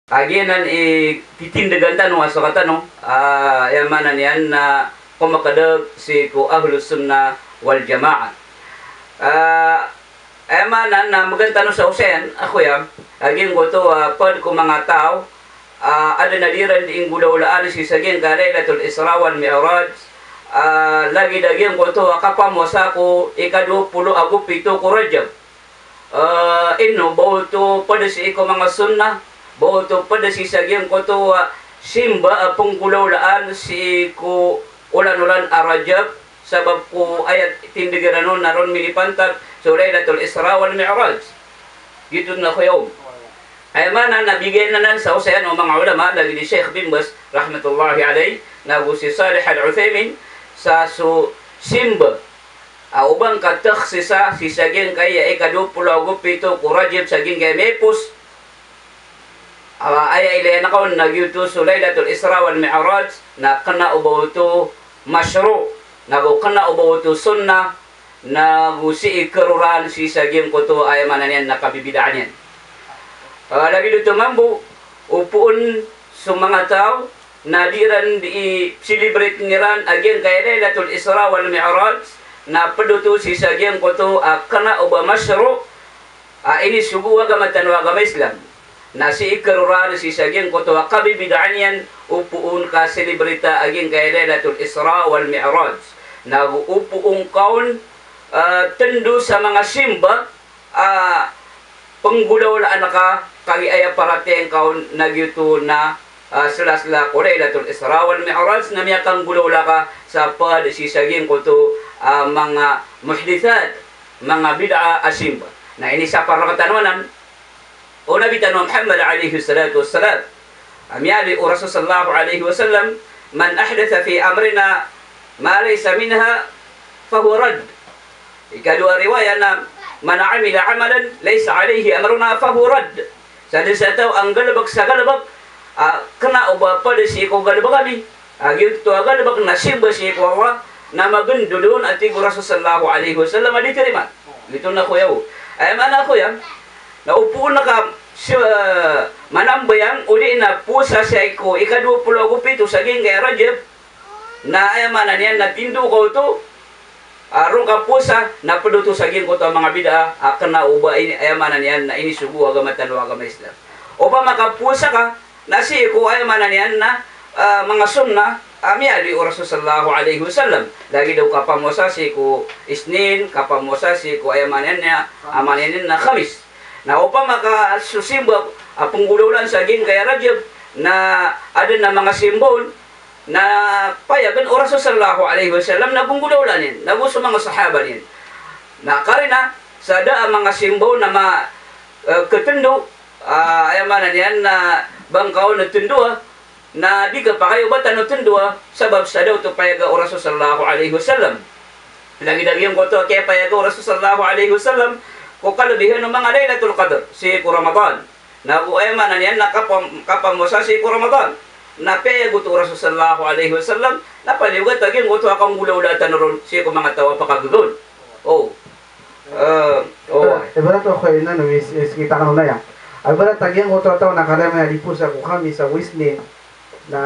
Agianan titindagan tanong sa katanong yamanan yan na kumakadag si ko Ahlus Sunnah wal Jamaah. Yamanan na maganda no sa usayan ako yan aging ko to pad ko mga tao ada nadiran di ingudaulaan si saging Laylatul Isra wal Mi'raj lagi ko to kapamwasa ko ika-20 Agost 7 ko Rajab inno bawo to pada si ko mga sunnah bawo to pada si saging ko to simba pungkulaulaan si ko ulan-ulan Rajab sabab ko ayat tindigan naron milipantag so Laylatul Isra wal Mi'raj gitu na ko yun ay mana nabigay na nan sa usayan o mga ulama lagi ni Sheikh bin Baz rahmatullahi alayh na si Salih Al-Uthaymin sa so simba ubang kataksisa si saging kaya ika-20 Agost 7 ko Rajab saging kaya mepus ay ilay na kaon nagyuto so Laylatul Isra wal Mi'raj na kana ubaw to masyru na kana ubaw to sunnah na gusi ikaruran si saging ko to ay manan yan nakabibidaan yan lagi dito mambu upuon sa mga tao na diran di celebrate niran again kaya Laylatul Isra wal Mi'raj na paduto si saging ko to kana uba masyru ini sugu agama tanwa agama Islam na si ikaruran si saging ko to kabibidaan yan upuon ka celebrita again kaya Laylatul Isra wal Mi'raj na upuong kaon tendo sa mga simba penggulaulaan ka kagi aya parating kaon nagyuto na sila ko Laylatul Isra wal Mi'raj na miyakang gulaula ka sa pad si saging ko to mga muhdithat mga bid'a asimba na ini sa para katanwanan o Nabi tanwa Muhammad alayhi salatu wassalam amyali o Rasul sallallahu alayhi wasallam man ahdatha fi amrina ma laysa minha fahuwa rad ikadua riwayat na man amila amalan laysa alayhi amruna fahuwa rad sa tao ang galabag sa galabag kena uba pada si ko galabag kami gitu galabag na simba si ko na magundulun at igo Rasul sallallahu alayhi wasallam diterima gitu na ko yaw ay mana ko yan na upo na ka manambayang uli na pusa siya ko ika-20 Agost 7 saging kay Rajab na ay mana niyan na tindu ko to arong ka pusa na paduto saging ko to mga bid'a kena uba ini ay mana niyan na ini sugu agama tanwa agama Islam o pa makapusa ka na si ko ay mana niyan na mga sunnah amyali o Rasul sallallahu alayhi wasallam lagi daw kapamosa si ko Isnin kapamosa si ko ay mana niya amanin na Khamis na upang makasusimba penggulaulan saging kaya Rajab na ada na mga simbol na payagan o Rasul sallallahu alayhi wasallam na penggulaulan yan na gusto mga sahaba yan na karina sa da mga simbol na ketendo ay mana niyan na bangkaw na tendo na di ka pa kayo ba tanong tendo sabab sa daw to payaga o Rasul sallallahu alayhi wasallam lagi-lagi yung ko to kaya payaga o Rasul sallallahu alayhi wasallam ko kalabihan ng mga Laylatul Qadr si ko Ramadan na ko ay manan yan nakapamosa si ko Ramadan na payago to Rasul sallallahu alayhi wasallam na paliwag tagin ko to akong gulaulatan ron si ko mga tawa pakagagol ibarat ko kayo na kita ka nung na yan ibarat tagin ko to nakalama na lipusa ko kami sa Wisnin na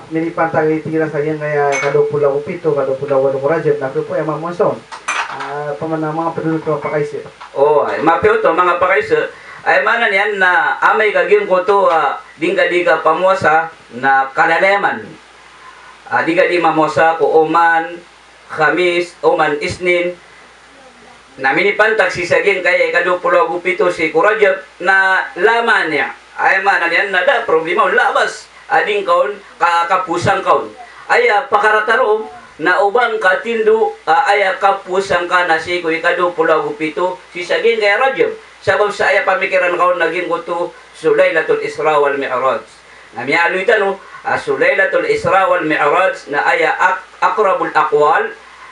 minipantag itiran sa yan kaya ika-20 Agost 7 ika-20 Agost Rajab na po ay mamonson paman mga panunuto pakaisi ay mapyo to mga pakaisi ay manan yan na amay kaging ko to dinga pamuasa na kalaleman diga di mamuasa ko Oman Khamis Oman Isnin na minipantag si saging kaya ika-20 Agost 7 si Rajab na laman niya ay manan yan na da problema labas ading kaon kapusang kaon ay pakarataro na ubang katindu ay kapusang ka na si ko ika-20 Agost 7 si saging kaya Rajab sabab sa aya pamikiran kaon naging ko to so Laylatul Isra wal Mi'raj na mialuy tano so Laylatul Isra wal Mi'raj na aya akrabul aqwal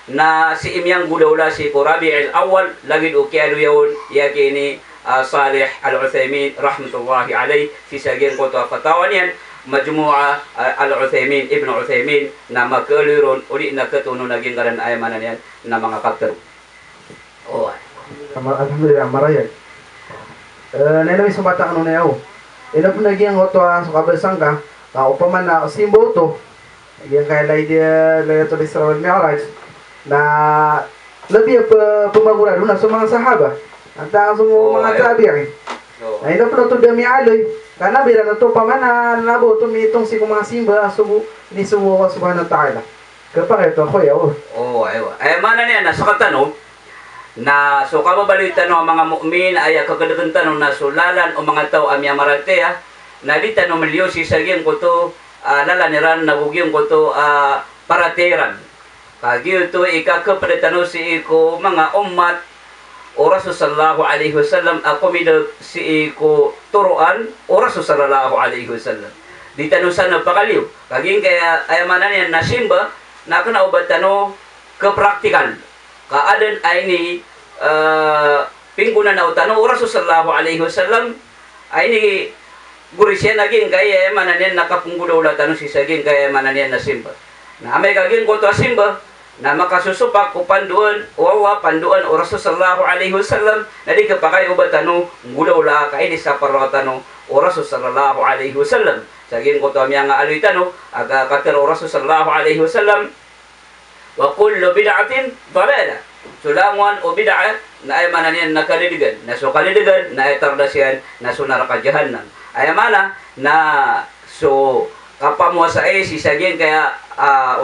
na si imyang gulaula si ko Rabi'il Awwal lagi do kaya yun yakini Salih Al-Uthaymin rahmatullahi alayh si saging ko to fatawan yan Majmu'ah Al-Uthaymin Ibn Uthaymin na magkaluron uli na katuno naging garan ay manan yan na mga kaptero alhamdulillah marayag Nena may sumata ano na yaw ina po naging oto so kabasang ka upaman na simbol to yung kaya Laylatul Isra wal Mi'raj na lebih pembangunan na sa mga sahaba at sa mga tabi'in na ina po na to dami aloy karena bila na to pamana nabo tumitong si mga simba subu ni subu subhanahu wa ta'ala kapag ito ako yaw ay mana niya na sa katanong na so kababalitan ng mga mu'min ay kagadagan tanong na sulalan o mga tao amya maratea na di tanong miliyo si sagyan ko to lalaniran nagugyan ko to parateran kagyo to ikakapadatano si iko mga umat o Rasul sallallahu alaihi wasallam ako midog si iko turuan o Rasul sallallahu alaihi wasallam di tanong sana pakaliw kaging kaya ay mana niya na simba na kanaubad tanong kepraktikal kaadan ay ni pinggunan na utano Rasul sallallahu alaihi wasallam ay ni gurisya naging kaya mananin nakapunggudaw tano si saging kaya mananin na simba na may kaging ko to simba na makasusupak ko panduan wawa panduan Rasul sallallahu alaihi wasallam na di kapakay ubatano gudaw la kay di sa paratano Rasul sallallahu alaihi wasallam saging ko to amya nga aloy tano aga katero Rasul sallallahu alaihi wasallam wa kullu bid'atin dalalah sulangon o bid'ah na ay mananian na kalidigan na so kalidigan na ay tardasyan na so naraka jahannam ay mana na so kapamuasa ay si sagyan kaya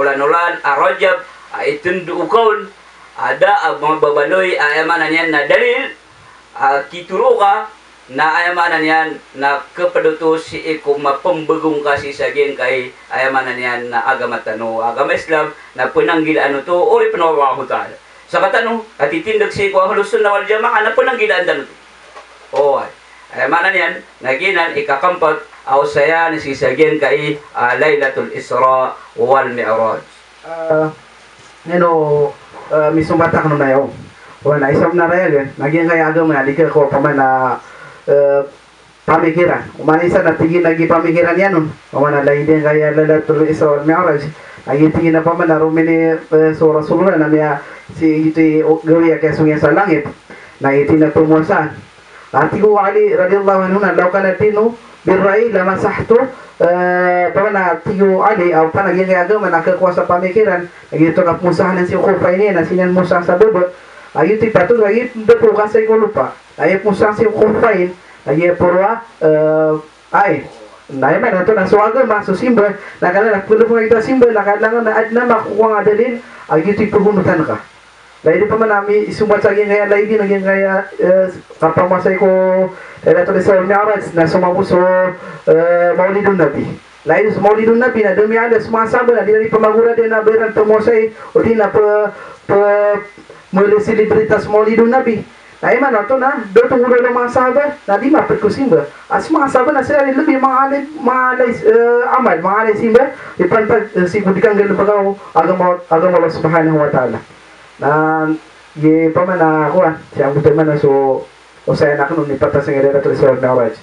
ulan-ulan Rajab ay tundukaon ada mga babaloy ay mananian na dalil kituro ka na ayamanan yan na kepedutus si ikum mapembegong kasi saging kay ayamanan yan na agama tano agama Islam na penanggilaan to ori penawahu ta'ala sa katano at itindag si ko Ahlus Sunnah wal Jamaah na penanggilaan tano ayamanan yan naginan ikakampat aw saya ni si saging kay Laylatul Isra wal Mi'raj misumbatak no na yun wala isap na raya naging kaya agama na ko paman na pamikiran. Umanisa na tingin lagi pamikiran yan nun. Umana lagi din kaya Laylatul Isra wal Mi'raj. Lagi tingin na pa man na rumini so Rasulullah na niya si ito'y gawin kaya sungyan sa langit. Na iti na pumuasaan. Ati ko Ali radiyallahu anhu na law ka natino birray lamasahto pa na tiyo Ali o pa naging kaya agama nakakuha sa pamikiran. Lagi ito kapusahan ng si Ukufay niya na sinan mo sa baba. Ayun ti pato lagi po kasi ko lupa. Ayun po sa si Ukufay ayun purwa ay na man ito na suwaga masusimba nakala pulo mo ito simba nakalangan na adna makukuha nga dalil ayun ti pugunutan ka. Dahil pa man namin isumbat sa kaya lagi naging kaya kapamasay ko Laylatul Isra wal Mi'raj na sumamo so Maulidun Nabi. Lain sa Maulidun Nabi na dumi ada sumasaba na di pamagura din na beran pamosay o di na muli selebritas Maulidun Nabi. Na iman na ito na, doon itong ulo ng mga sahabat na di mapagkusimba. As mga sahabat na sila lebih mga amal, mga alay simba, ipantag si Budikang Galubagaw agama Allah subhanahu wa ta'ala. Na, di pa man na ako siya ang buta man na so, o saya na kanun, ipatas ng Laylatul Isra wal Mi'raj.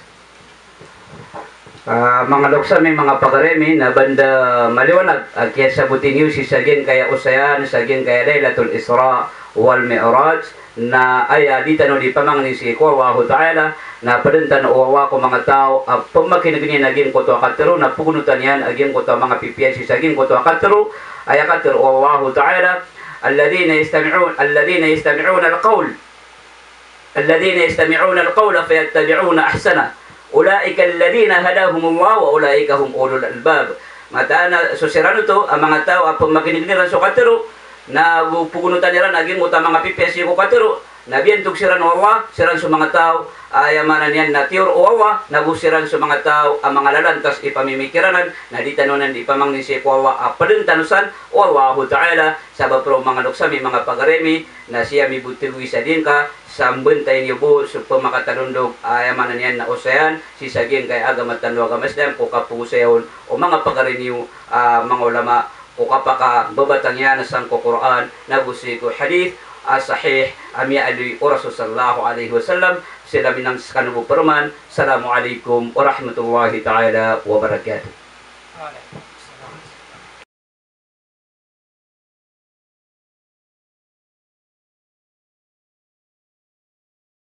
Mga loksa may mga pagaremi na banda maliwanag kaya sabutin niyo si sagin kaya usayan sagin kaya Laylatul Isra wal Mi'raj na ay di tanong di pamangni si ko Allahu Ta'ala na padentan o ko mga tao pamakinagin naging ko to akatero na pugunutan yan aging ko to mga pipiyan si sagin ko to akatero ay akatero Allahu Ta'ala alladhina yastami'una al-qawl fayattabi'una ahsana ulaika alladhina hadahumullah wa ulaika hum ulul albab matana so sirano to ang mga tao pamakinagin so katero na pugunutan nila naging uta mga pipes yung katero na biyentog siran o Allah siran sa mga tao ayamanan yan na tiyor o Allah nagusiran sa mga tao ang mga lalantas ipamimikiranan na di tanunan di pamangnisip o Allah apadun tanusan o Allahu Ta'ala sabab pro mga luksami mga pagaremi na siya mibutigoy sa din ka sambentay niyo po sa pamakatalundog ayamanan yan na osayan sisagin kay agamat tanwa kamasdam o kapusayon o mga pagaremi mga ulama o kapaka babatang yan sa Quran nagusi ko hadith sahih amya ali Rasul sallallahu alaihi wasallam sila minang kanubo perman. Assalamualaikum warahmatullahi taala wabarakatuh.